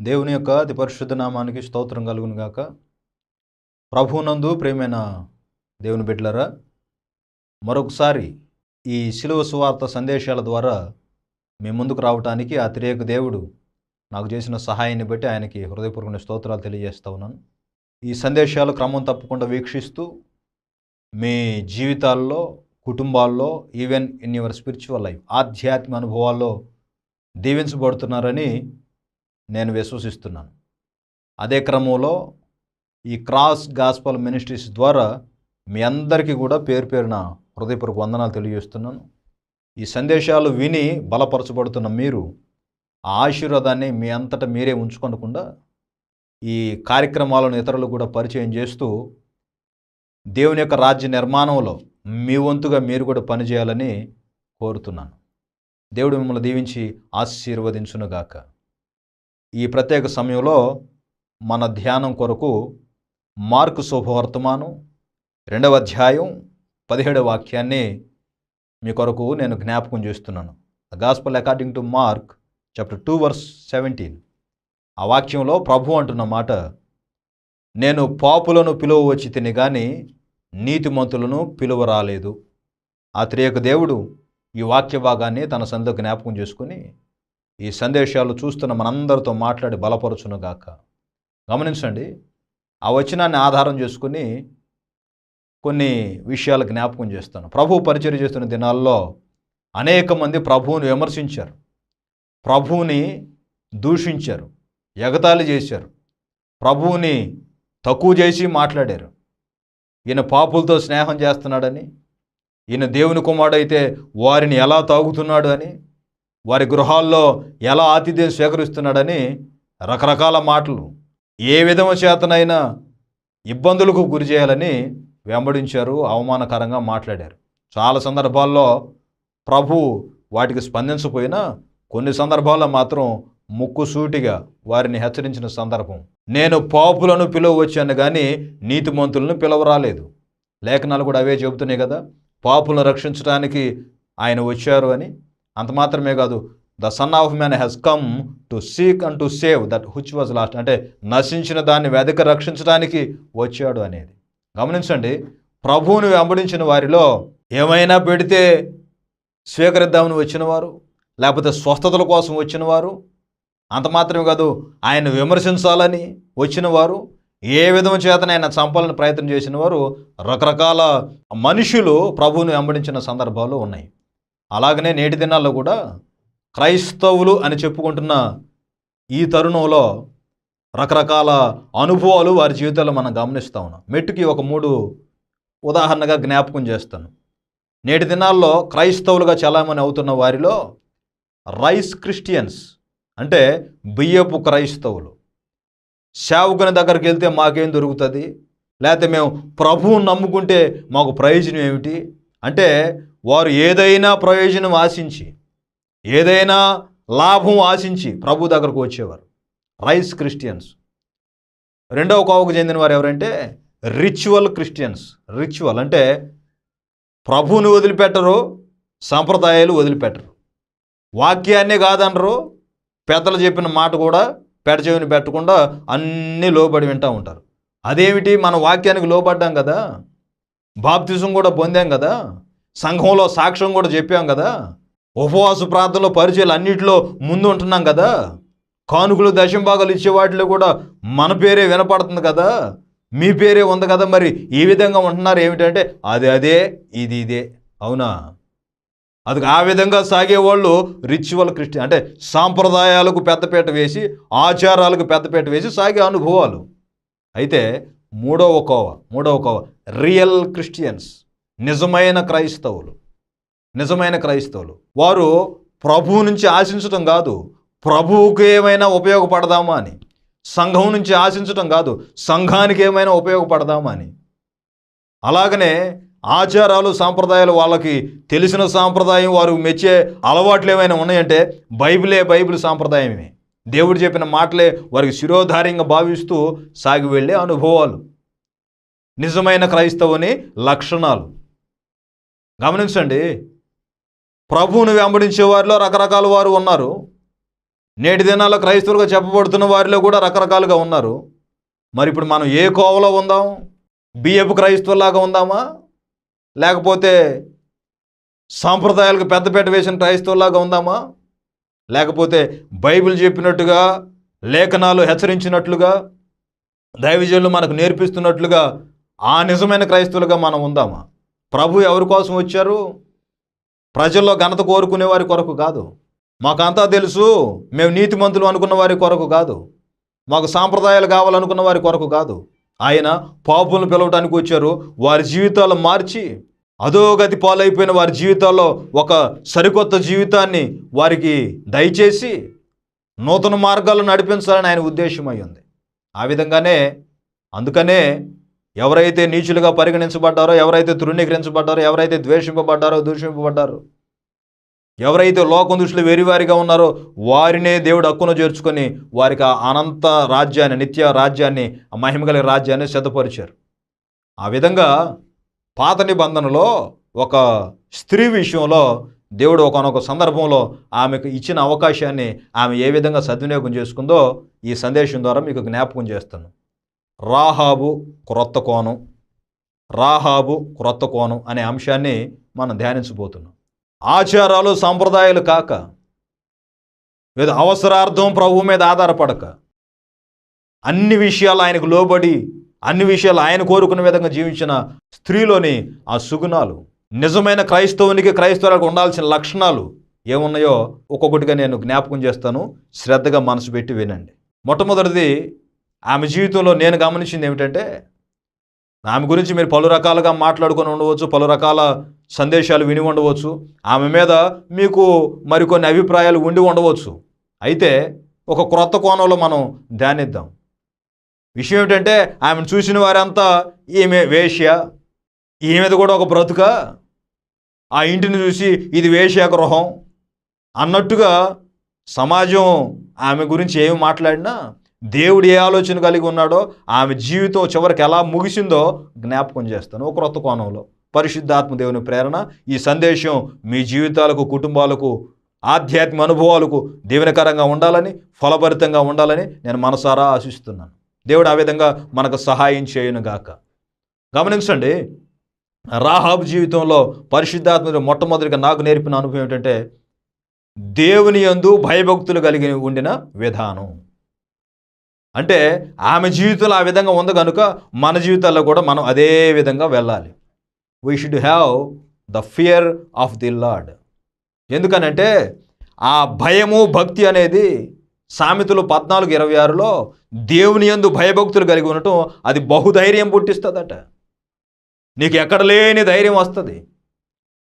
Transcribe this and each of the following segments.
దేవుని యొక్క అతి పరిశుద్ధ నామానికి స్తోత్రం కలుగును గాక. ప్రభువునందు ప్రియమైన దేవుని బిడ్డలారా, మరొకసారి ఈ శిలువ సువార్త సందేశాల ద్వారా మీ ముందుకు రావడానికి ఆ త్రియేక దేవుడు నాకు చేసిన సహాయాన్ని బట్టి ఆయనకి హృదయపూర్వక స్తోత్రాలు తెలియజేస్తా ఉన్నాను. ఈ సందేశాలు క్రమం తప్పకుండా వీక్షిస్తూ మీ జీవితాల్లో, కుటుంబాల్లో, even in your spiritual life, ఆధ్యాత్మిక అనుభవాల్లో దీవించబడుతున్నారని నేను విశ్వసిస్తున్నాను. అదే క్రమంలో ఈ క్రాస్ గాస్పల్ మినిస్ట్రీస్ ద్వారా మీ అందరికీ కూడా పేరు పేరున హృదయపూర్వక వందనాలు తెలియజేస్తున్నాను. ఈ సందేశాలు విని బలపరచబడుతున్న మీరు ఆ ఆశీర్వాదాన్ని మీ అంతటా మీరే ఉంచుకోకుండా ఈ కార్యక్రమాలను ఇతరులు కూడా పరిచయం చేస్తూ దేవుని యొక్క రాజ్య నిర్మాణంలో మీ వంతుగా మీరు కూడా పనిచేయాలని కోరుతున్నాను. దేవుడు మిమ్మల్ని దీవించి ఆశీర్వదించునుగాక. ఈ ప్రత్యేక సమయంలో మన ధ్యానం కొరకు మార్కు శుభవర్తమానం 2వ అధ్యాయం 17వ వాక్యాన్ని మీ కొరకు నేను జ్ఞాపకం చేస్తున్నాను. The gospel according to mark chapter 2 verse 17. ఆ వాక్యంలో ప్రభు అంటున్న మాట, నేను పాపులను పిలువ వచ్చి తిని కానీ నీతిమంతులను పిలువ రాలేదు. ఆ త్రియేక దేవుడు ఈ వాక్య భాగాన్ని తన సన్నిధిలో జ్ఞాపకం చేసుకుని ఈ సందేశాలు చూస్తున్న మనందరితో మాట్లాడి బలపరచునుగాక. గమనించండి, ఆ వచనాన్ని ఆధారం చేసుకుని కొన్ని విషయాలు జ్ఞాపకం చేస్తాను. ప్రభు పరిచర్య చేస్తున్న దినాల్లో అనేక మంది ప్రభువుని విమర్శించారు, ప్రభువుని దూషించారు, ఎగతాళి చేశారు, ప్రభువుని తక్కువ చేసి మాట్లాడారు. ఈయన పాపులతో స్నేహం చేస్తున్నాడని, ఈయన దేవుని కుమారుడైతే వారిని ఎలా తాగుతున్నాడు అని, వారి గృహాల్లో ఎలా ఆతిథ్యం స్వీకరిస్తున్నాడని రకరకాల మాటలు, ఏ విధము చేతనైనా ఇబ్బందులకు గురి చేయాలని వెంబడించారు, అవమానకరంగా మాట్లాడారు. చాలా సందర్భాల్లో ప్రభు వాటికి స్పందించకపోయినా కొన్ని సందర్భాల్లో మాత్రం ముక్కుసూటిగా వారిని హెచ్చరించిన సందర్భం. నేను పాపులను పిలువ వచ్చాను కానీ నీతిమంతులను పిలవరాలేదు. లేఖనాలు కూడా అవే చెబుతున్నాయి కదా, పాపులను రక్షించడానికి ఆయన వచ్చారు అని. అంత మాత్రమే కాదు, the son of man has come to seek and to save that which was last, అంటే నశించిన దాన్ని వెదక రక్షించడానికి వచ్చాడు అనేది. గమనించండి, ప్రభువుని వెంబడించిన వారిలో ఏమైనా పెడితే స్వీకరిద్దామని వచ్చినవారు, లేకపోతే స్వస్థతల కోసం వచ్చినవారు, అంత మాత్రమే కాదు ఆయన విమర్శించాలని వచ్చినవారు, ఏ విధము చేతన ఆయన చంపాలని ప్రయత్నం చేసిన వారు, రకరకాల మనుషులు ప్రభువుని వెంబడించిన సందర్భాలు ఉన్నాయి. అలాగనే నేటి దినాల్లో కూడా క్రైస్తవులు అని చెప్పుకుంటున్న ఈ తరుణంలో రకరకాల అనుభవాలు వారి జీవితాల్లో మనం గమనిస్తూ ఉన్నాం. మెట్టుకి ఒక 3 ఉదాహరణగా జ్ఞాపకం చేస్తాను. నేటి దినాల్లో క్రైస్తవులుగా చలామణి అవుతున్న వారిలో రైస్ క్రిస్టియన్స్, అంటే బియ్యపు క్రైస్తవులు. సేవకుని దగ్గరికి వెళ్తే మాకేం దొరుకుతుంది, లేకపోతే మేము ప్రభువుని నమ్ముకుంటే మాకు ప్రయోజనం ఏమిటి అంటే, వారు ఏదైనా ప్రయోజనం ఆశించి, ఏదైనా లాభం ఆశించి ప్రభు దగ్గరకు వచ్చేవారు రైస్ క్రిస్టియన్స్. 2వ కోవకు చెందిన వారు ఎవరంటే రిచువల్ క్రిస్టియన్స్. రిచువల్ అంటే ప్రభువుని వదిలిపెట్టరు, సంప్రదాయాలు వదిలిపెట్టరు, వాక్యాన్నే కాదనరు, పెద్దలు చెప్పిన మాట కూడా పెడచెవిని పెట్టకుండా అన్నీ లోబడి వింటూ ఉంటారు. అదేమిటి, మన వాక్యానికి లోబడ్డాం కదా, బాప్తిజం కూడా పొందాం కదా, సంఘంలో సాక్ష్యం కూడా చెప్పాం కదా, ఉపవాస ప్రార్థనలో పరిచయాలు అన్నింటిలో ముందు ఉంటున్నాం కదా, కానుకలు దశంభాగాలు ఇచ్చే వాటిలో కూడా మన పేరే వినపడుతుంది కదా, మీ పేరే ఉంది కదా, మరి ఈ విధంగా ఉంటున్నారు ఏమిటంటే అదే ఇది ఇదే. అవునా? అది ఆ విధంగా సాగేవాళ్ళు రిచువల్ క్రిస్టియన్, అంటే సాంప్రదాయాలకు పెద్దపీట వేసి, ఆచారాలకు పెద్దపీట వేసి సాగే అనుభవాలు. అయితే మూడవ కోవ రియల్ క్రిస్టియన్స్, నిజమైన క్రైస్తవులు. వారు ప్రభువు నుంచి ఆశించటం కాదు, ప్రభువుకి ఏమైనా ఉపయోగపడదామా అని. సంఘం నుంచి ఆశించటం కాదు, సంఘానికి ఏమైనా ఉపయోగపడదామా అని. అలాగనే ఆచారాలు, సాంప్రదాయాలు, వాళ్ళకి తెలిసిన సాంప్రదాయం, వారు మెచ్చే అలవాట్లు ఏమైనా ఉన్నాయంటే బైబిల్ సాంప్రదాయమే, దేవుడు చెప్పిన మాటలే వారికి శిరోధార్యంగా భావిస్తూ సాగి వెళ్ళే అనుభవాలు నిజమైన క్రైస్తవుని లక్షణాలు. గమనించండి, ప్రభువును వెంబడించే వారిలో రకరకాల వారు ఉన్నారు. నేటి దినాల్లో క్రైస్తవులుగా చెప్పబడుతున్న వారిలో కూడా రకరకాలుగా ఉన్నారు. మరి ఇప్పుడు మనం ఏ కోవలో ఉందాం? బియ్యపు క్రైస్తవులాగా ఉందామా, లేకపోతే సాంప్రదాయాలకు పెద్దపీట వేసిన క్రైస్తవులాగా ఉందామా, లేకపోతే బైబిల్ చెప్పినట్టుగా, లేఖనాలు హెచ్చరించినట్లుగా, దైవజనులు మనకు నేర్పిస్తున్నట్లుగా ఆ నిజమైన క్రైస్తవులుగా మనం ఉందామా? ప్రభు ఎవరి కోసం వచ్చారు? ప్రజల్లో ఘనత కోరుకునే వారి కొరకు కాదు. మాకంతా తెలుసు, మేము నీతిమంతులు అనుకున్న వారి కొరకు కాదు. మాకు సాంప్రదాయాలు కావాలనుకున్న వారి కొరకు కాదు. ఆయన పాపులను పిలవటానికి వచ్చారు. వారి జీవితాలు మార్చి అధోగతి పాలైపోయిన వారి జీవితాల్లో ఒక సరికొత్త జీవితాన్ని వారికి దయచేసి నూతన మార్గాల్లో నడిపించాలని ఆయన ఉద్దేశమై ఉంది. ఆ విధంగానే అందుకనే ఎవరైతే నీచులుగా పరిగణించబడ్డారో, ఎవరైతే తృణీకరించబడ్డారో, ఎవరైతే ద్వేషింపబడ్డారో, దూషింపబడ్డారో, ఎవరైతే లోకం దృష్టిలో వేరువారిగా ఉన్నారో వారినే దేవుడు హక్కును చేర్చుకొని వారికి ఆ అనంత రాజ్యాన్ని, నిత్య రాజ్యాన్ని, ఆ మహిమ కలిగిన రాజ్యాన్ని సిద్ధపరిచారు. ఆ విధంగా పాత నిబంధనలో ఒక స్త్రీ విషయంలో దేవుడు ఒకనొక సందర్భంలో ఆమెకు ఇచ్చిన అవకాశాన్ని ఆమె ఏ విధంగా సద్వినియోగం చేసుకుందో ఈ సందేశం ద్వారా మీకు జ్ఞాపకం చేస్తాను. రాహాబు క్రొత్త కోణం, రాహాబు క్రొత్త కోణం అనే అంశాన్ని మనం ధ్యానించబోతున్నాం. ఆచారాలు సంప్రదాయాలు కాక, లేదా అవసరార్థం ప్రభువు మీద ఆధారపడక, అన్ని విషయాలు ఆయనకు లోబడి, అన్ని విషయాలు ఆయన కోరుకునే విధంగా జీవించిన స్త్రీలోని ఆ సుగుణాలు, నిజమైన క్రైస్తవునికి, క్రైస్తవులకు ఉండాల్సిన లక్షణాలు ఏమున్నాయో ఒక్కొక్కటిగా నేను జ్ఞాపకం చేస్తాను. శ్రద్ధగా మనసు పెట్టి వినండి. మొట్టమొదటిది, ఆమె జీవితంలో నేను గమనించింది ఏమిటంటే, ఆమె గురించి మీరు పలు రకాలుగా మాట్లాడుకొని ఉండవచ్చు, పలు రకాల సందేశాలు విని ఉండవచ్చు, ఆమె మీద మీకు మరికొన్ని అభిప్రాయాలు ఉండి ఉండవచ్చు. అయితే ఒక క్రొత్త కోణంలో మనం ధ్యానిద్దాం. విషయం ఏమిటంటే, ఆమెను చూసిన వారంతా ఈమె వేశ్య, ఈమెది కూడా ఒక బ్రతుక, ఆ ఇంటిని చూసి ఇది వేశ్య గృహం అన్నట్టుగా సమాజం ఆమె గురించి ఏమి మాట్లాడినా దేవుడు ఏ ఆలోచన కలిగి ఉన్నాడో, ఆమె జీవితం చివరికి ఎలా ముగిసిందో జ్ఞాపకం చేస్తాను ఒక క్రొత్త కోణంలో. పరిశుద్ధాత్మ దేవుని ప్రేరణ ఈ సందేశం మీ జీవితాలకు, కుటుంబాలకు, ఆధ్యాత్మిక అనుభవాలకు దీవెనకరంగా ఉండాలని, ఫలభరితంగా ఉండాలని నేను మనసారా ఆశిస్తున్నాను. దేవుడు ఆ విధంగా మనకు సహాయం చేయునుగాక. గమనించండి, రాహాబు జీవితంలో పరిశుద్ధాత్మ మొట్టమొదటిగా నాకు నేర్పిన అనుభవం ఏంటంటే, దేవుని యందు భయభక్తులు కలిగి ఉండిన విధానం. అంటే ఆమె జీవితంలో ఆ విధంగా ఉంది కనుక మన జీవితాల్లో కూడా మనం అదే విధంగా వెళ్ళాలి. We should have the fear of the lord. ఎందుకనంటే ఆ భయము, భక్తి అనేది సామెతలు 14:26లో దేవుని యందు భయభక్తులు కలిగి ఉండటం అది బహుధైర్యం పుట్టిస్తుందట. నీకు ఎక్కడ లేని ధైర్యం వస్తుంది.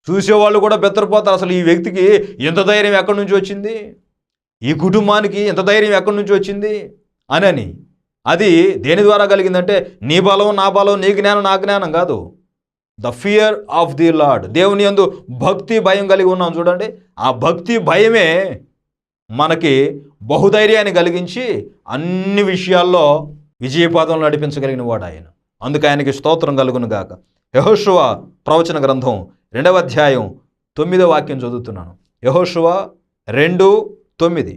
చూసేవాళ్ళు కూడా బెత్తరపోతారు, అసలు ఈ వ్యక్తికి ఎంత ధైర్యం ఎక్కడి నుంచి వచ్చింది, ఈ కుటుంబానికి ఎంత ధైర్యం ఎక్కడి నుంచి వచ్చింది అని. అది దేని ద్వారా కలిగిందంటే నీ బలం, నా బలం, నీ జ్ఞానం, నా జ్ఞానం కాదు. The fear of the lord. దేవుని యందు భక్తి, భయం కలిగి ఉన్నాం చూడండి. ఆ భక్తి, భయమే మనకి బహుధైర్యాన్ని కలిగించి అన్ని విషయాల్లో విజయపాదంలో నడిపించగలిగిన వాడు ఆయన. అందుకు ఆయనకి స్తోత్రం కలుగును గాక. యెహోషువ ప్రవచన గ్రంథం 2వ అధ్యాయం 9వ వాక్యం చదువుతున్నాను. యెహోషువ 2:9.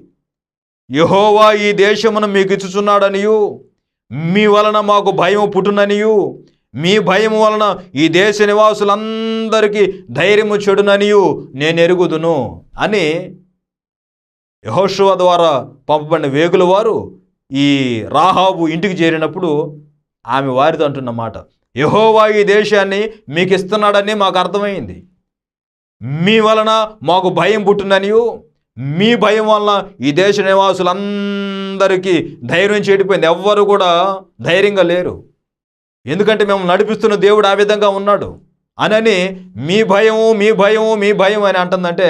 యెహోవా ఈ దేశమును మీకు ఇచ్చుచున్నాడనియు, మీ వలన మాకు భయం పుట్టుననియు, మీ భయం వలన ఈ దేశ నివాసులందరికీ ధైర్యము చెడుననియు నేను ఎరుగుదును అని యెహోషువ ద్వారా పంపబడిన వేగుల వారు ఈ రాహాబు ఇంటికి చేరినప్పుడు ఆమె వారితో అంటున్న మాట, యెహోవా ఈ దేశాన్ని మీకు ఇస్తున్నాడని మాకు అర్థమైంది, మీ వలన మాకు భయం పుట్టిననియు, మీ భయం వలన ఈ దేశ నివాసులందరికీ ధైర్యం చెడిపోయింది. ఎవ్వరు కూడా ధైర్యంగా లేరు. ఎందుకంటే మేము నడిపిస్తున్న దేవుడు ఆ విధంగా ఉన్నాడు అని మీ భయము, మీ భయము, మీ భయం అని అంటుందంటే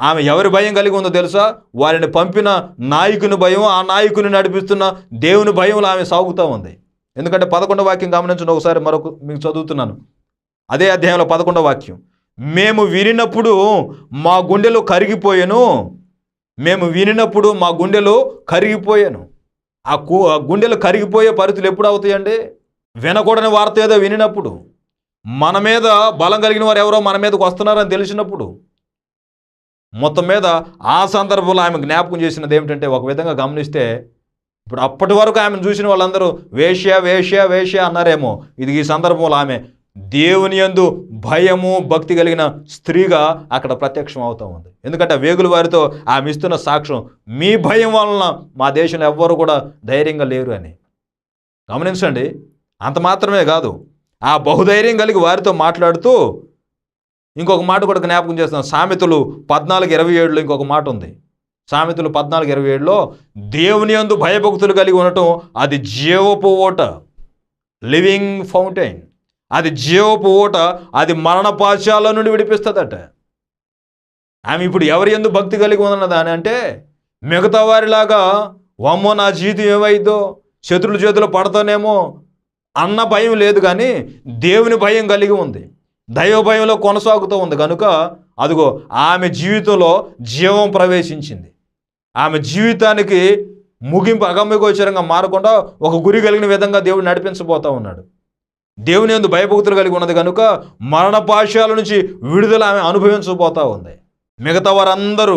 ఆమె ఎవరి భయం కలిగి ఉందో తెలుసా? వారిని పంపిన నాయకుని భయం, ఆ నాయకుని నడిపిస్తున్న దేవుని భయంలో ఆమె సాగుతూ ఉంది. ఎందుకంటే 11వ వాక్యం గమనించండి ఒకసారి, మరొక మీకు చదువుతున్నాను. అదే అధ్యాయంలో 11వ వాక్యం. మేము వినినప్పుడు మా గుండెలు కరిగిపోయాను, మేము వినినప్పుడు మా గుండెలు కరిగిపోయాను. ఆ గుండెలు కరిగిపోయే పరిస్థితులు ఎప్పుడు అవుతాయండి? వినకూడని వార్త ఏదో వినినప్పుడు, మన మీద బలం కలిగిన వారు ఎవరో మన మీదకి వస్తున్నారని తెలిసినప్పుడు, మొత్తం మీద ఆ సందర్భంలో ఆమె జ్ఞాపకం చేసినది ఏమిటంటే, ఒక విధంగా గమనిస్తే ఇప్పుడు అప్పటి వరకు ఆమెను చూసిన వాళ్ళందరూ వేశ్య వేశ్య వేశ్య అన్నారేమో, ఇది ఈ సందర్భంలో ఆమె దేవుని యందు భయము భక్తి కలిగిన స్త్రీగా అక్కడ ప్రత్యక్షం అవుతూ ఉంది. ఎందుకంటే వేగుల వారితో ఆమె ఇస్తున్న సాక్ష్యం, మీ భయం వలన మా దేశంలో ఎవ్వరు కూడా ధైర్యంగా లేరు అని. గమనించండి, అంత మాత్రమే కాదు, ఆ బహుధైర్యం కలిగి వారితో మాట్లాడుతూ ఇంకొక మాట కూడా జ్ఞాపకం చేస్తున్నాం. సామెతలు 14:27లో ఇంకొక మాట ఉంది. సామెతలు 14:27లో దేవుని యందు భయభక్తులు కలిగి ఉండటం అది జీవపు ఓట, లివింగ్ ఫౌంటైన్. అది జీవపు ఓట, అది మరణ పాశాల నుండి విడిపిస్తుందట. ఆమె ఇప్పుడు ఎవరి యందు భక్తి కలిగి ఉన్నదా అని అంటే, మిగతా వారిలాగా వమ్మో నా జీవితం ఏమైందో, శత్రుల చేతిలో పడతానేమో అన్న భయం లేదు, కానీ దేవుని భయం కలిగి ఉంది, దైవ భయంలో కొనసాగుతూ ఉంది. కనుక అదిగో ఆమె జీవితంలో జీవం ప్రవేశించింది. ఆమె జీవితానికి ముగింపు అగమ్యగోచరంగా మారకుండా ఒక గురి కలిగిన విధంగా దేవుడు నడిపించబోతూ ఉన్నాడు. దేవుని యందు భయభక్తులు కలిగి ఉన్నది కనుక మరణ పాశాల నుంచి విడుదల ఆమె అనుభవించబోతూ ఉంది. మిగతా వారందరూ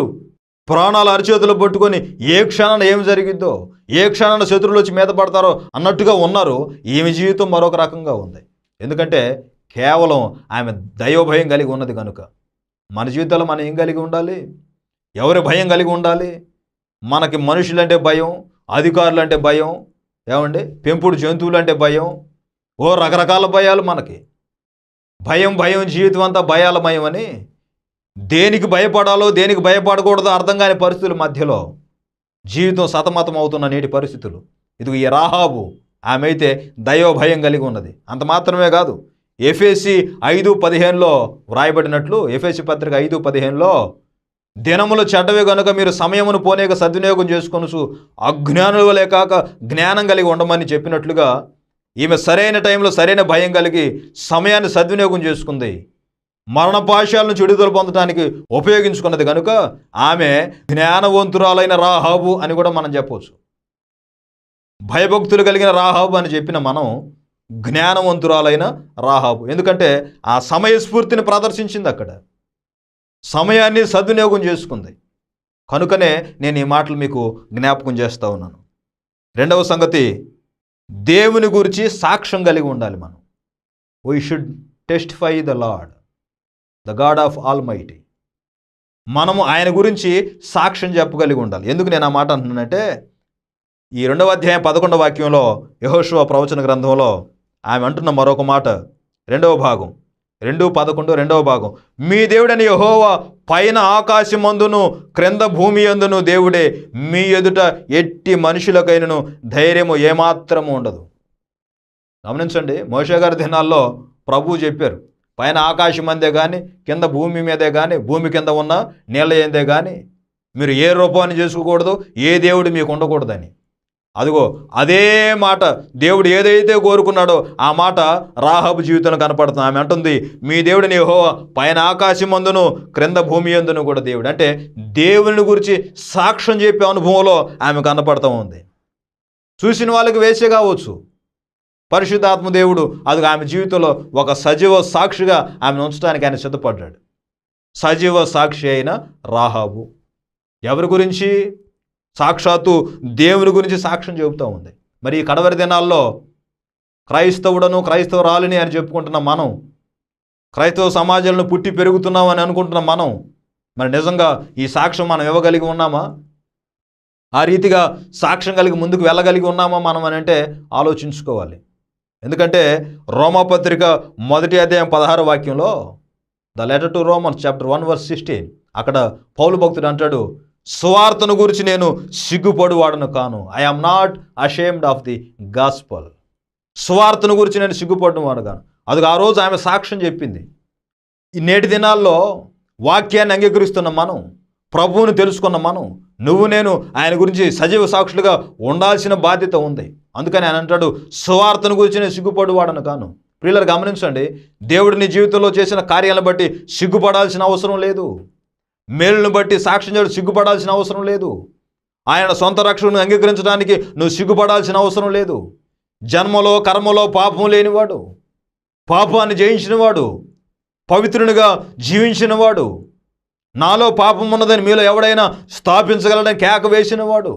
ప్రాణాలు అరిచేతులు పట్టుకొని ఏ క్షణాన ఏమి జరిగిద్దో, ఏ క్షణాన శత్రువులు వచ్చి మీద పడతారో అన్నట్టుగా ఉన్నారు. ఈమె జీవితం మరొక రకంగా ఉంది. ఎందుకంటే కేవలం ఆమె దైవభయం కలిగి ఉన్నది కనుక. మన జీవితంలో మనం ఏం కలిగి ఉండాలి? ఎవరి భయం కలిగి ఉండాలి? మనకి మనుషులంటే భయం, అధికారులు అంటే భయం, ఏమండి పెంపుడు జంతువులు అంటే భయం, రకరకాల భయాలు మనకి. భయం భయం జీవితం అంతా భయాలమయం అని దేనికి భయపడాలో దేనికి భయపడకూడదో అర్థం కాని పరిస్థితుల మధ్యలో జీవితం సతమతం అవుతున్న నేటి పరిస్థితులు. ఇది ఈ రాహాబు, ఆమె అయితే దైవ భయం కలిగి ఉన్నది. అంత మాత్రమే కాదు, ఎఫెసీ 5:15లో వ్రాయబడినట్లు, ఎఫెసీ పత్రిక 5:15లో దినములు చెడ్డవే గనుక మీరు సమయమును పోనేక సద్వినియోగం చేసుకొనుచు అజ్ఞానుల వలె కాక జ్ఞానం కలిగి ఉండమని చెప్పినట్లుగా ఈమె సరైన టైంలో సరైన భయం కలిగి సమయాన్ని సద్వినియోగం చేసుకుంది. మరణపాశాల నుంచి విడుదల పొందడానికి ఉపయోగించుకున్నది కనుక ఆమె జ్ఞానవంతురాలైన రాహాబు అని కూడా మనం చెప్పవచ్చు. భయభక్తులు కలిగిన రాహాబు అని చెప్పిన మనం జ్ఞానవంతురాలైన రాహాబు. ఎందుకంటే ఆ సమయస్ఫూర్తిని ప్రదర్శించింది, అక్కడ సమయాన్ని సద్వినియోగం చేసుకుంది. కనుకనే నేను ఈ మాటలు మీకు జ్ఞాపకం చేస్తూ ఉన్నాను. రెండవ సంగతి, దేవుని గురించి సాక్ష్యం కలిగి ఉండాలి మనం. We should testify the lord, the God of all mighty. మనము ఆయన గురించి సాక్ష్యం చెప్పగలిగి ఉండాలి. ఎందుకు నేను ఆ మాట అంటున్నానంటే, ఈ 2వ అధ్యాయం 11వ వాక్యంలో యెహోషువ ప్రవచన గ్రంథంలో ఆమె అంటున్న మరొక మాట, 2వ భాగం 2:11 2వ భాగం, మీ దేవుడని యెహోవా పైన ఆకాశమందును క్రింద భూమి యందును దేవుడే, మీ ఎదుట ఎట్టి మనుషులకైనను ధైర్యము ఏమాత్రము ఉండదు. గమనించండి, మోషే గారి దినాల్లో ప్రభువు చెప్పారు, పైన ఆకాశం అందే కానీ కింద భూమి మీదే కానీ భూమి కింద ఉన్న నీళ్ళ ఏందే కానీ మీరు ఏ రూపాన్ని చేసుకోకూడదు, ఏ దేవుడు మీకు ఉండకూడదని. అదిగో అదే మాట దేవుడు ఏదైతే కోరుకున్నాడో ఆ మాట రాహాబు జీవితంలో కనపడుతుంది. ఆమె అంటుంది, మీ దేవుడిని యెహోవా పైన ఆకాశం అందును క్రింద భూమి అందును కూడా దేవుడు. అంటే దేవుని గురించి సాక్ష్యం చెప్పే అనుభవంలో ఆమె కనపడుతూ ఉంది. చూసిన వాళ్ళకి వేసే కావచ్చు, పరిశుద్ధాత్మ దేవుడు అది ఆమె జీవితంలో ఒక సజీవ సాక్షిగా ఆమెను ఉంచడానికి ఆయన సిద్ధపడ్డాడు. సజీవ సాక్షి అయిన రాహాబు ఎవరి గురించి? సాక్షాత్తు దేవుని గురించి సాక్ష్యం చెబుతూ ఉంది. మరి ఈ కడవరి దినాల్లో క్రైస్తవుడను క్రైస్తవురాలిని అని చెప్పుకుంటున్న మనం, క్రైస్తవ సమాజాలను పుట్టి పెరుగుతున్నాం అని అనుకుంటున్న మనం, మరి నిజంగా ఈ సాక్ష్యం మనం ఇవ్వగలిగి ఉన్నామా? ఆ రీతిగా సాక్ష్యం కలిగి ముందుకు వెళ్ళగలిగి ఉన్నామా మనం అని అంటే ఆలోచించుకోవాలి. ఎందుకంటే రోమాపత్రిక 1వ అధ్యాయం 16వ వాక్యంలో, the letter to Romans chapter 1:16, అక్కడ పౌలు భక్తుడు అంటాడు, సువార్తను గురించి నేను సిగ్గుపడువాడను కాను. I am not ashamed of the gospel. సువార్తను గురించి నేను సిగ్గుపడినవాడు కాను. అది ఆ రోజు ఆమె సాక్ష్యం చెప్పింది. ఈ నేటి దినాల్లో వాక్యాన్ని అంగీకరిస్తున్న మనం, ప్రభువుని తెలుసుకున్న మనం, నువ్వు నేను ఆయన గురించి సజీవ సాక్షులుగా ఉండాల్సిన బాధ్యత ఉంది. అందుకని ఆయన అంటాడు, సువార్తను గురించి నేను సిగ్గుపడువాడను కాను. ప్రియులారా గమనించండి, దేవుడు నీ జీవితంలో చేసిన కార్యాలను బట్టి సిగ్గుపడాల్సిన అవసరం లేదు. మేలును బట్టి సాక్ష్యం చేయడం సిగ్గుపడాల్సిన అవసరం లేదు. ఆయన సొంత రక్షణను అంగీకరించడానికి నువ్వు సిగ్గుపడాల్సిన అవసరం లేదు. జన్మలో కర్మలో పాపం లేనివాడు, పాపాన్ని జయించినవాడు, పవిత్రునిగా జీవించినవాడు, నాలో పాపం ఉన్నదని మీలో ఎవడైనా స్థాపించగలడని కేక వేసినవాడు.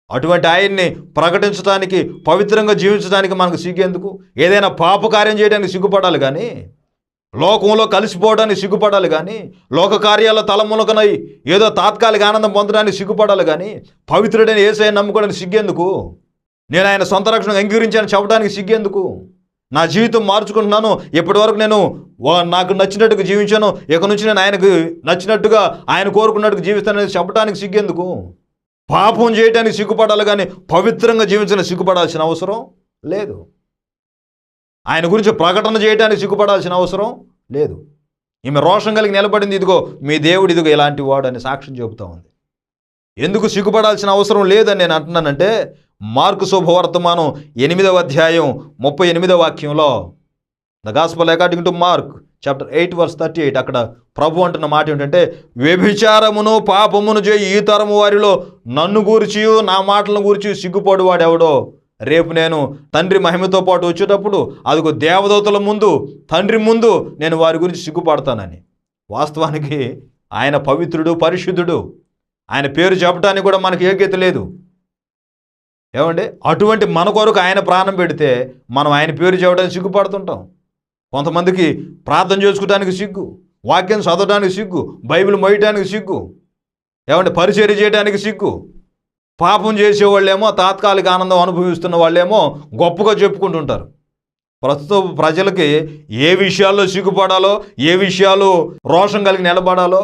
అటువంటి ఆయన్ని ప్రకటించడానికి, పవిత్రంగా జీవించడానికి మనకు సిగ్గెందుకు? ఏదైనా పాపకార్యం చేయడానికి సిగ్గుపడాలి కానీ, లోకంలో కలిసిపోవడానికి సిగ్గుపడాలి కానీ, లోక కార్యాల్లో తలమునకనై ఏదో తాత్కాలిక ఆనందం పొందడానికి సిగ్గుపడాలి కానీ, పవిత్రుడైన యేసయ్యను నమ్ముకోవడానికి సిగ్గెందుకు? నేను ఆయన సొంత రక్షణ అంగీకరించాను చెప్పడానికి సిగ్గెందుకు? నా జీవితం మార్చుకుంటున్నాను, ఇప్పటి వరకు నేను నాకు నచ్చినట్టుగా జీవించాను, ఇక నుంచి నేను ఆయనకు నచ్చినట్టుగా, ఆయన కోరుకున్నట్టుగా జీవిస్తానని చెప్పడానికి సిగ్గెందుకు? పాపం చేయడానికి సిగ్గుపడాలి కానీ పవిత్రంగా జీవించడానికి సిగ్గుపడాల్సిన అవసరం లేదు. ఆయన గురించి ప్రకటన చేయడానికి సిగ్గుపడాల్సిన అవసరం లేదు. ఈమె రోషం కలిగి నిలబడింది, ఇదిగో మీ దేవుడు ఇదిగో ఇలాంటి వాడు అని సాక్ష్యం చెబుతూ ఉంది. ఎందుకు సిగ్గుపడాల్సిన అవసరం లేదని నేను అంటున్నానంటే, మార్కు శుభవర్తమానం 8వ అధ్యాయం 38వ వాక్యంలో, the gospel according to mark chapter 8 verse 38, అక్కడ ప్రభు అంటున్న మాట ఏంటంటే, వ్యభిచారమును పాపమును చేయి ఈ తరము వారిలో నన్ను గూర్చి నా మాటలను గూర్చి సిగ్గుపడు వాడెవడో రేపు నేను తండ్రి మహిమతో పాటు వచ్చేటప్పుడు అదిగో దేవదూతల ముందు, తండ్రి ముందు నేను వారి గురించి సిగ్గుపడతానని. వాస్తవానికి ఆయన పవిత్రుడు, పరిశుద్ధుడు. ఆయన పేరు చెప్పడానికి కూడా మనకి యోగ్యత లేదు. ఏమండి, అటువంటి మన కొరకు ఆయన ప్రాణం పెడితే మనం ఆయన పేరు చెప్పడానికి సిగ్గుపడుతుంటాం. కొంతమందికి ప్రార్థన చేసుకోవడానికి సిగ్గు, వాక్యం చదవడానికి సిగ్గు, బైబిల్ మోయటానికి సిగ్గు, ఏమంటే పరిచర్య చేయడానికి సిగ్గు. పాపం చేసేవాళ్ళేమో, తాత్కాలిక ఆనందం అనుభవిస్తున్న వాళ్ళేమో గొప్పగా చెప్పుకుంటుంటారు. ప్రస్తుతం ప్రజలకి ఏ విషయాల్లో సిగ్గుపడాలో, ఏ విషయాలు రోషం కలిగి నిలబడాలో,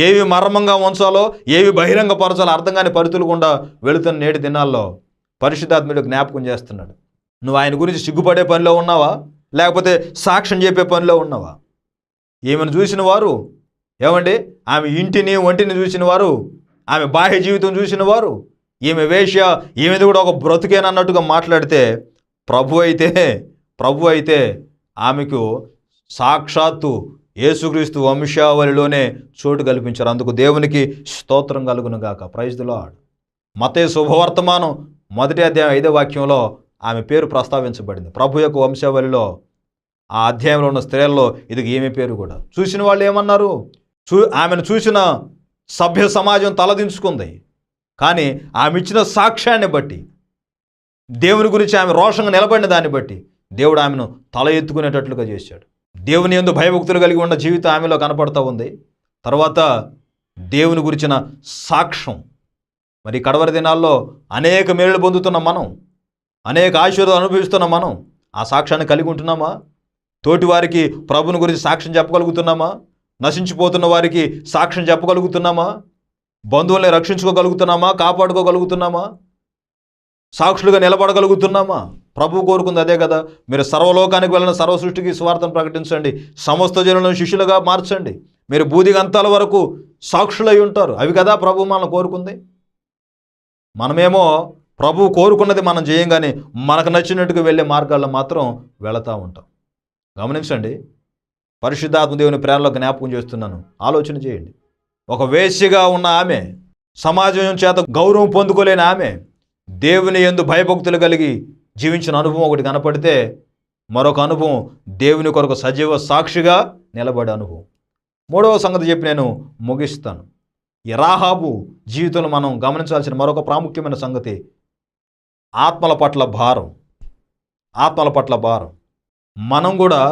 ఏవి మర్మంగా ఉంచాలో, ఏవి బహిరంగపరచాలో అర్థం కాని పరిస్థితులు గుండా వెళుతున్న నేటి దినాల్లో పరిశుద్ధాత్ముడు జ్ఞాపకం చేస్తున్నాడు. నువ్వు ఆయన గురించి సిగ్గుపడే పనిలో ఉన్నావా, లేకపోతే సాక్ష్యం చెప్పే పనిలో ఉన్నావా? ఈమెను చూసిన వారు, ఏమండి, ఆమె ఇంటిని ఒంటిని చూసిన వారు, ఆమె బాహ్య జీవితం చూసిన వారు, ఈమె వేశ్య, ఈమెది కూడా ఒక బ్రతుకేనన్నట్టుగా మాట్లాడితే, ప్రభు అయితే ఆమెకు సాక్షాత్తు యేసుక్రీస్తు వంశావళిలోనే చోటు కల్పించారు. అందుకు దేవునికి స్తోత్రం కలుగును గాక. Praise the Lord. మత్తయి శుభవర్తమానం 1వ అధ్యాయం 5వ వాక్యంలో ఆమె పేరు ప్రస్తావించబడింది. ప్రభు యొక్క వంశావళిలో ఆ అధ్యాయంలో ఉన్న స్త్రీల్లో ఇది ఈమె పేరు కూడా. చూసిన వాళ్ళు ఏమన్నారు? ఆమెను చూసిన సభ్య సమాజం తలదించుకుంది. కానీ ఆమె ఇచ్చిన సాక్ష్యాన్ని బట్టి, దేవుని గురించి ఆమె రోషంగా నిలబడిన దాన్ని బట్టి దేవుడు ఆమెను తల ఎత్తుకునేటట్లుగా చేశాడు. దేవుని యందు భయభక్తులు కలిగి ఉన్న జీవితం ఆమెలో కనపడుతూ ఉంది. తర్వాత దేవుని గురించిన సాక్ష్యం. మరి కడవరి దినాల్లో అనేక మేలు పొందుతున్న మనం, అనేక ఆశీర్వాదాలు అనుభవిస్తున్న మనం ఆ సాక్ష్యాన్ని కలిగి ఉంటున్నామా? తోటి వారికి ప్రభుని గురించి సాక్ష్యం చెప్పగలుగుతున్నామా? నశించిపోతున్న వారికి సాక్ష్యం చెప్పగలుగుతున్నామా? బంధువుల్ని రక్షించుకోగలుగుతున్నామా? కాపాడుకోగలుగుతున్నామా? సాక్షులుగా నిలబడగలుగుతున్నామా? ప్రభు కోరుకుంది అదే కదా. మీరు సర్వలోకానికి వెళ్ళిన సర్వ సృష్టికి స్వార్థను ప్రకటించండి, సమస్త జనులను శిష్యులుగా మార్చండి, మీరు బూదిగంతాల వరకు సాక్షులై ఉంటారు. అవి కదా ప్రభు మనం కోరుకుంది. మనమేమో ప్రభు కోరుకున్నది మనం చేయంగానే మనకు నచ్చినట్టుగా వెళ్ళే మార్గాల్లో మాత్రం వెళతా ఉంటాం. గమనించండి, పరిశుద్ధాత్మ దేవుని ప్రేరణలో జ్ఞాపకం చేస్తున్నాను. ఆలోచన చేయండి. ఒక వేశ్యగా ఉన్న ఆమె, సమాజం చేత గౌరవం పొందుకోలేని ఆమె, దేవుని యందు భయభక్తులు కలిగి జీవించిన అనుభవం ఒకటి కనపడితే, మరొక అనుభవం దేవుని కొరకు సజీవ సాక్షిగా నిలబడే అనుభవం. 3వ సంగతి చెప్పి నేను ముగిస్తాను. ఈ రాహాబు జీవితంలో మనం గమనించాల్సిన మరొక ప్రాముఖ్యమైన సంగతి ఆత్మల పట్ల భారం. ఆత్మల పట్ల భారం. మనం కూడా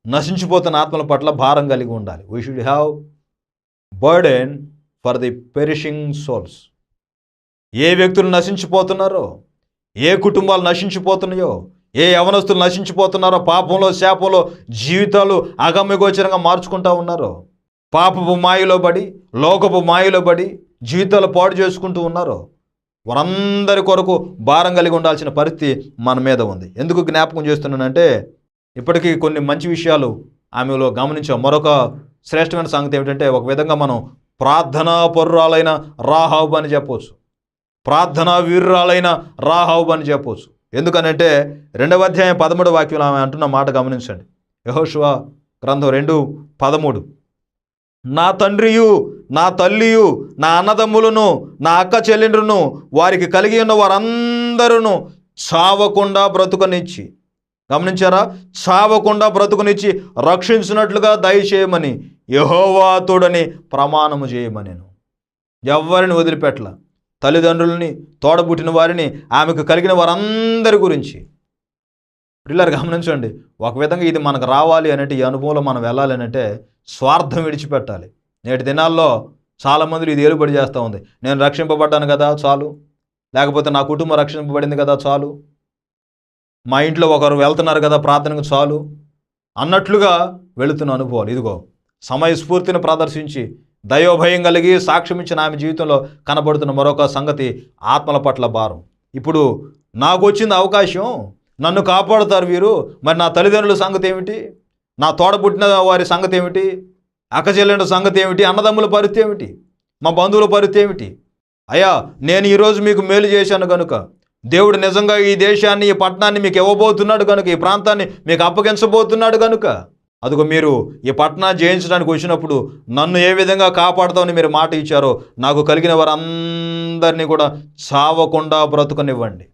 నశించిపోతున్న ఆత్మల పట్ల భారం కలిగి ఉండాలి. We should have burden for the perishing souls. ఏ వ్యక్తులు నశించిపోతున్నారో, ఏ కుటుంబాలు నశించిపోతున్నాయో, ఏ యవనస్తులు నశించిపోతున్నారో, పాపంలో శాపంలో జీవితాలు అగమ్యగోచరంగా మార్చుకుంటూ ఉన్నారో, పాపపు మాయలో పడి, లోకపు మాయలో పడి జీవితాలు పాడు చేసుకుంటూ ఉన్నారో, వారందరి కొరకు భారం కలిగి ఉండాల్సిన పరిస్థితి మన మీద ఉంది. ఎందుకు జ్ఞాపకం చేస్తున్నానంటే, ఇప్పటికీ కొన్ని మంచి విషయాలు ఆమెలో గమనించాం. మరొక శ్రేష్టమైన సంగతి ఏమిటంటే, ఒక విధంగా మనం ప్రార్థనా పరురాలైన రాహాబు అని చెప్పవచ్చు, ప్రార్థనా వీరురాలైన రాహాబు అని చెప్పవచ్చు. ఎందుకనంటే 2వ అధ్యాయం 13వ వాక్యంలో ఆమె అంటున్న మాట గమనించండి. యెహోషువ గ్రంథం 2:13, నా తండ్రియు, నా తల్లియు, నా అన్నదమ్ములను, నా అక్క చెల్లెండ్రును, వారికి కలిగి ఉన్న వారందరూ చావకుండా బ్రతుకనిచ్చి గమనించారా? చావకుండా బ్రతుకునిచ్చి రక్షించినట్లుగా దయచేయమని యెహోవా తోడని ప్రమాణము చేయమని ఎవరిని వదిలిపెట్టల. తల్లిదండ్రులని, తోడబుట్టిన వారిని, ఆమెకు కలిగిన వారందరి గురించి. పిల్లలు గమనించండి, ఒక విధంగా ఇది మనకు రావాలి అనంటే, ఈ అనుభవంలో మనం వెళ్ళాలి అనంటే స్వార్థం విడిచిపెట్టాలి. నేటి దినాల్లో చాలామంది ఇది ఏలుబడి చేస్తూ ఉంది. నేను రక్షింపబడ్డాను కదా చాలు, లేకపోతే నా కుటుంబం రక్షింపబడింది కదా చాలు, మా ఇంట్లో ఒకరు వెళ్తున్నారు కదా ప్రార్థనకు చాలు అన్నట్లుగా వెళుతున్న అనుభవాలు. ఇదిగో సమయస్ఫూర్తిని ప్రదర్శించి దైవభయం కలిగి సాక్ష్యమించిన ఆమె జీవితంలో కనబడుతున్న మరొక సంగతి ఆత్మల పట్ల భారం. ఇప్పుడు నాకు వచ్చింది అవకాశం, నన్ను కాపాడుతారు వీరు, మరి నా తల్లిదండ్రుల సంగతి ఏమిటి, నా తోడబుట్టిన వారి సంగతి ఏమిటి, అక్కచెల్లెండ్ల సంగతి ఏమిటి, అన్నదమ్ముల పరిస్థితి ఏమిటి, మా బంధువుల పరిస్థితి ఏమిటి? అయ్యా, నేను ఈరోజు మీకు మేలు చేశాను కనుక, దేవుడు నిజంగా ఈ దేశాన్ని, ఈ పట్టణాన్ని మీకు ఇవ్వబోతున్నాడు కనుక, ఈ ప్రాంతాన్ని మీకు అప్పగించబోతున్నాడు కనుక, అదిగో మీరు ఈ పట్టణాన్ని జయించడానికి వచ్చినప్పుడు నన్ను ఏ విధంగా కాపాడుతామని మీరు మాట ఇచ్చారో, నాకు కలిగిన వారందరినీ కూడా చావకుండా బ్రతుకునివ్వండి,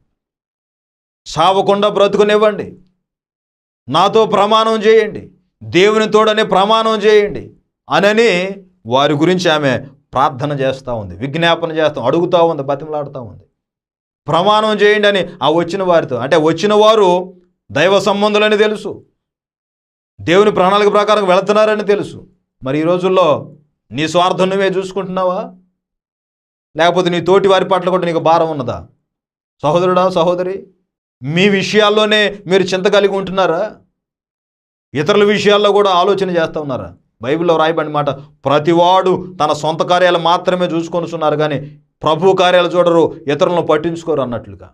చావకుండా బ్రతుకునివ్వండి, నాతో ప్రమాణం చేయండి, దేవుని తోడనే ప్రమాణం చేయండి అనని వారి గురించి ఆమె ప్రార్థన చేస్తూ ఉంది, విజ్ఞాపన చేస్తూ, అడుగుతూ ఉంది, బతిమలాడుతూ ఉంది. ప్రమాణం చేయండి అని ఆ వచ్చిన వారితో. అంటే వచ్చిన వారు దైవ సంబంధులని తెలుసు, దేవుని ప్రణాళిక ప్రకారం వెళుతున్నారని తెలుసు. మరి ఈ రోజుల్లో నీ స్వార్థం నువ్వే చూసుకుంటున్నావా, లేకపోతే నీ తోటి వారి పట్ల కూడా నీకు భారం ఉన్నదా? సహోదరుడా, సహోదరి, మీ విషయాల్లోనే మీరు చింత కలిగి ఉంటున్నారా? ఇతరుల విషయాల్లో కూడా ఆలోచన చేస్తూ ఉన్నారా? బైబిల్లో రాయబడిన మాట, ప్రతివాడు తన సొంత కార్యాలు మాత్రమే చూసుకొనిస్తున్నారు కానీ ప్రభు కార్యాలు చూడరు, ఇతరులను పట్టించుకోరు అన్నట్లుగా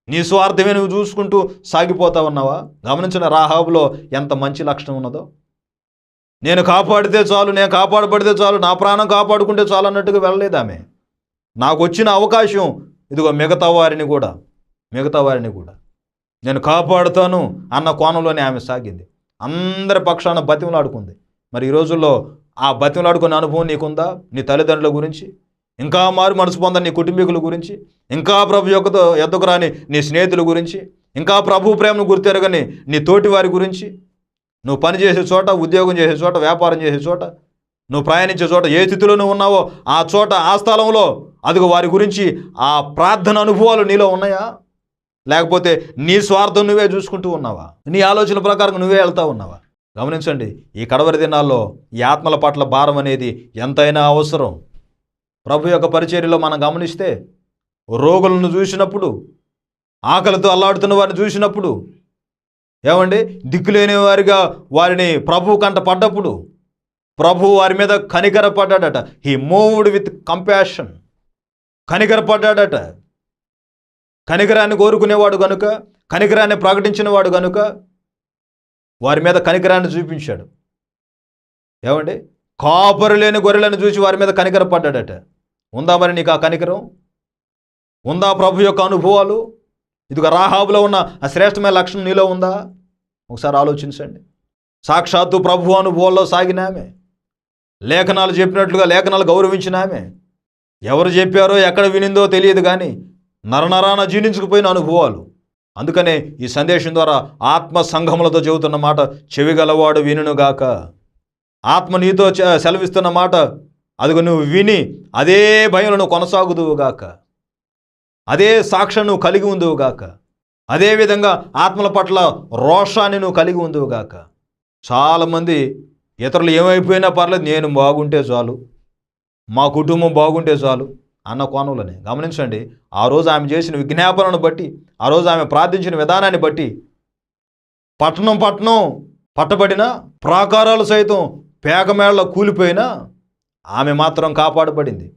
నీ స్వార్థమే నువ్వు చూసుకుంటూ సాగిపోతా ఉన్నావా? గమనించిన రాహాబులో ఎంత మంచి లక్షణం ఉన్నదో. నేను కాపాడితే చాలు, నేను కాపాడబడితే చాలు, నా ప్రాణం కాపాడుకుంటే చాలు అన్నట్టుగా వెళ్ళలేదు ఆమె. నాకు వచ్చిన అవకాశం ఇదిగో మిగతా వారిని కూడా నేను కాపాడుతాను అన్న కోణంలోనే ఆమె సాగింది. అందరి పక్షాన బతిమలాడుకుంది. మరి ఈ రోజుల్లో ఆ బతిమలాడుకునే అనుభవం నీకుందా? నీ తల్లిదండ్రుల గురించి, ఇంకా మారు మనసు పొందని నీ కుటుంబీకుల గురించి, ఇంకా ప్రభు ఎద్దకు రాని నీ స్నేహితుల గురించి, ఇంకా ప్రభు ప్రేమను గుర్తెరగని నీ తోటి వారి గురించి, నువ్వు పని చేసే చోట, ఉద్యోగం చేసే చోట, వ్యాపారం చేసే చోట, నువ్వు ప్రయాణించే చోట, ఏ స్థితిలో నువ్వు ఉన్నావో ఆ చోట, ఆ స్థలంలో అదిగో వారి గురించి ఆ ప్రార్థన అనుభవాలు నీలో ఉన్నాయా? లేకపోతే నీ స్వార్థం నువ్వే చూసుకుంటూ ఉన్నావా? నీ ఆలోచన ప్రకారం నువ్వే వెళ్తా ఉన్నావా? గమనించండి, ఈ కడవరి దినాల్లో ఈ ఆత్మల పట్ల భారం అనేది ఎంతైనా అవసరం. ప్రభు యొక్క పరిచర్యలో మనం గమనిస్తే, రోగులను చూసినప్పుడు, ఆకలితో అల్లాడుతున్న వారిని చూసినప్పుడు, ఏమండి, దిక్కులేని వారిగా వారిని ప్రభు కంట పడ్డప్పుడు ప్రభు వారి మీద కనికరపడ్డాడట. He moved with compassion. కనికరపడ్డాడట. కనికరాన్ని కోరుకునేవాడు గనుక, కనికరాన్ని ప్రకటించిన వాడు గనుక వారి మీద కనికరాన్ని చూపించాడు. ఏమండి, కాపరు లేని గొర్రెలను చూసి వారి మీద కనికరపడ్డాడట. ఉందా మరి నీకు ఆ కనికరం? ఉందా ప్రభు యొక్క అనుభవాలు? ఇదిగో రాహాబులో ఉన్న ఆ శ్రేష్టమైన లక్షణం నీలో ఉందా? ఒకసారి ఆలోచించండి. సాక్షాత్తు ప్రభు అనుభవాల్లో సాగిన ఆమె, లేఖనాలు చెప్పినట్లుగా లేఖనాలు గౌరవించిన ఆమె, ఎవరు చెప్పారో ఎక్కడ వినిందో తెలియదు కానీ నరనరాన జీర్ణించుకుపోయిన అనుభవాలు. అందుకనే ఈ సందేశం ద్వారా ఆత్మ సంఘములతో చెబుతున్న మాట, చెవిగలవాడు వినుగాక. ఆత్మ నీతో సెలవిస్తున్న మాట, అదిగో నువ్వు విని అదే భయంలో నువ్వు కొనసాగుదువుగాక, అదే సాక్ష్యం నువ్వు కలిగి ఉందువుగాక, అదేవిధంగా ఆత్మల పట్ల రోషాన్ని నువ్వు కలిగి ఉందువుగాక. చాలామంది ఇతరులు ఏమైపోయినా పర్లేదు, నేను బాగుంటే చాలు, మా కుటుంబం బాగుంటే చాలు అన్న కోణంలోనే. గమనించండి, ఆ రోజు ఆమె చేసిన విజ్ఞాపనను బట్టి, ఆ రోజు ఆమె ప్రార్థించిన విధానాన్ని బట్టి పట్టణం పట్టబడిన ప్రాకారాలు సైతం పేకమేళ్ల కూలిపోయినా ఆమె మాత్రం కాపాడబడింది.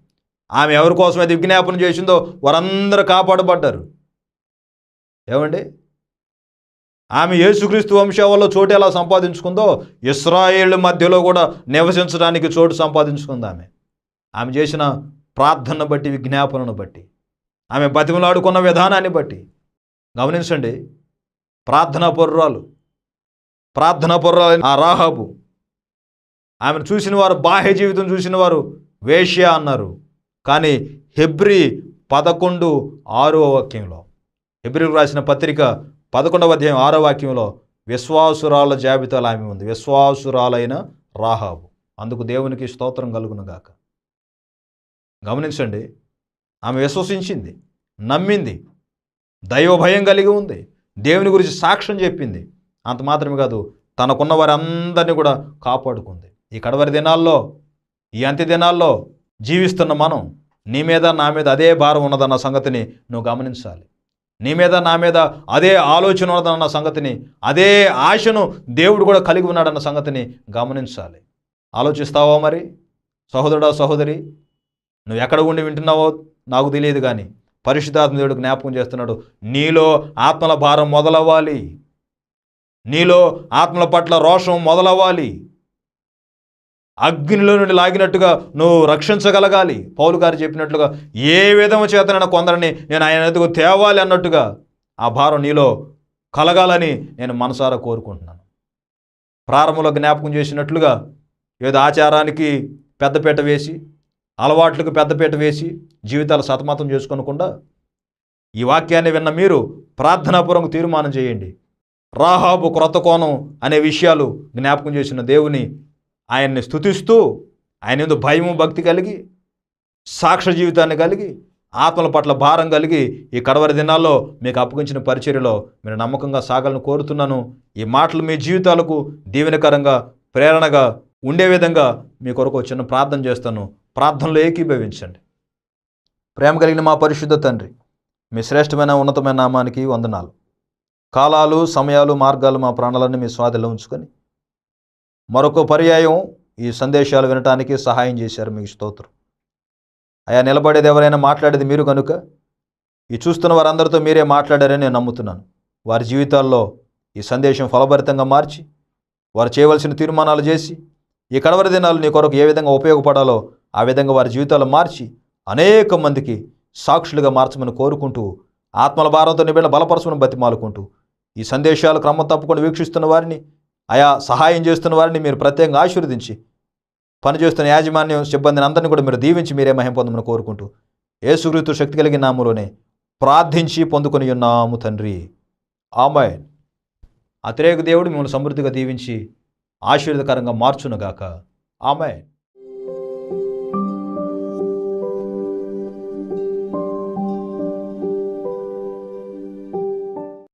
ఆమె ఎవరి కోసమైతే విజ్ఞాపన చేసిందో వారందరూ కాపాడబడ్డారు. ఏమండి, ఆమె యేసుక్రీస్తు వంశావళిలో చోటు ఎలా సంపాదించుకుందో, ఇశ్రాయేలు మధ్యలో కూడా నివసించడానికి చోటు సంపాదించుకుంది ఆమె చేసిన ప్రార్థనను బట్టి, విజ్ఞాపనను బట్టి, ఆమె బతిమలాడుకున్న విధానాన్ని బట్టి. గమనించండి, ప్రార్థనా పరురాలు ఆ రాహాబు, ఆమెను చూసిన వారు, బాహ్య జీవితం చూసిన వారు వేశ్య అన్నారు. కానీ హెబ్రీ 11:6 వాక్యంలో, హెబ్రీలకు రాసిన పత్రిక 11వ అధ్యాయం 6వ వాక్యంలో విశ్వాసురాల జాబితాలో ఆమె ఉంది, విశ్వాసురాలైన రాహాబు. అందుకు దేవునికి స్తోత్రం కలుగునుగాక. గమనించండి, ఆమె విశ్వసించింది, నమ్మింది, దైవభయం కలిగి ఉంది, దేవుని గురించి సాక్ష్యం చెప్పింది. అంత మాత్రమే కాదు, తనకున్న వారందరినీ కూడా కాపాడుకుంది. ఈ కడవరి దినాల్లో, ఈ అంత్య దినాల్లో జీవిస్తున్న మనం, నీ మీద నా మీద అదే భారం ఉన్నదన్న సంగతిని నువ్వు గమనించాలి. నీ మీద నా మీద అదే ఆలోచన ఉన్నదన్న సంగతిని, అదే ఆశను దేవుడు కూడా కలిగి ఉన్నాడన్న సంగతిని గమనించాలి. ఆలోచిస్తావా మరి సహోదరుడా, సహోదరి? నువ్వు ఎక్కడ ఉండి వింటున్నావో నాకు తెలియదు, కానీ పరిశుద్ధాత్మ దేవుడు జ్ఞాపకం చేస్తున్నాడు, నీలో ఆత్మల భారం మొదలవ్వాలి, నీలో ఆత్మల పట్ల రోషం మొదలవ్వాలి. అగ్నిలో నుండి లాగినట్టుగా నువ్వు రక్షించగలగాలి. పౌలు గారు చెప్పినట్లుగా ఏ విధము చేతనైనా కొందరిని నేను ఆయన ఎదుగు తేవాలి అన్నట్టుగా ఆ భారం నీలో కలగాలని నేను మనసారా కోరుకుంటున్నాను. ప్రారంభంలో జ్ఞాపకం చేసినట్లుగా ఏదో ఆచారానికి పెద్దపీట వేసి, అలవాట్లకు పెద్దపీట వేసి జీవితాలు సతమతం చేసుకోనకుండా ఈ వాక్యాన్ని విన్న మీరు ప్రార్థనాపూర్వక తీర్మానం చేయండి. రాహాబు క్రొత్త కోణం అనే విషయాలు జ్ఞాపకం చేసిన దేవుని ఆయన్ని స్తుతిస్తూ, ఆయన యందు భయము భక్తి కలిగి, సాక్ష్య జీవితాన్ని కలిగి, ఆత్మల పట్ల భారం కలిగి ఈ కడవరి దినాల్లో మీకు అప్పగించిన పరిచర్యలో మీరు నమ్మకంగా సాగాలని కోరుతున్నాను. ఈ మాటలు మీ జీవితాలకు దీవెనకరంగా, ప్రేరణగా ఉండే విధంగా మీ కొరకు చిన్న ప్రార్థన చేస్తాను. ప్రార్థనలో ఏకీభవించండి. ప్రేమ కలిగిన మా పరిశుద్ధ తండ్రి, మీ శ్రేష్టమైన ఉన్నతమైన నామానికి వందనాలు. కాలాలు, సమయాలు, మార్గాలు మా ప్రాణాలన్నీ మీ స్వాధీనంలో ఉంచుకొని మరొక పర్యాయం ఈ సందేశాలు వినటానికి సహాయం చేశారు. మీకు స్తోత్రం. అయా, నిలబడేది ఎవరైనా మాట్లాడేది మీరు కనుక ఈ చూస్తున్న వారందరితో మీరే మాట్లాడారని నేను నమ్ముతున్నాను. వారి జీవితాల్లో ఈ సందేశం ఫలభరితంగా మార్చి, వారు చేయవలసిన తీర్మానాలు చేసి ఈ కడవరి దినాలు నీ కొరకు ఏ విధంగా ఉపయోగపడాలో ఆ విధంగా వారి జీవితాలు మార్చి అనేక మందికి సాక్షులుగా మార్చమని కోరుకుంటూ, ఆత్మల భారంతో నిబిడ బలపరచమని బతిమాలుకుంటూ, ఈ సందేశాలు క్రమం తప్పకుండా వీక్షిస్తున్న వారిని, ఆయా సహాయం చేస్తున్న వారిని మీరు ప్రత్యేకంగా ఆశీర్వదించి, పనిచేస్తున్న యాజమాన్యం సిబ్బందిని అందరినీ కూడా మీరు దీవించి మీరే మహిమ పొందమని కోరుకుంటూ, యేసుక్రీస్తు శక్తి కలిగిన నామములోనే ప్రార్థించి పొందుకొని ఉన్నాము తండ్రి, ఆమేన్. అతిరేక దేవుడు మిమ్మల్ని సమృద్ధిగా దీవించి ఆశీర్వదకరంగా మార్చునుగాక. ఆమేన్.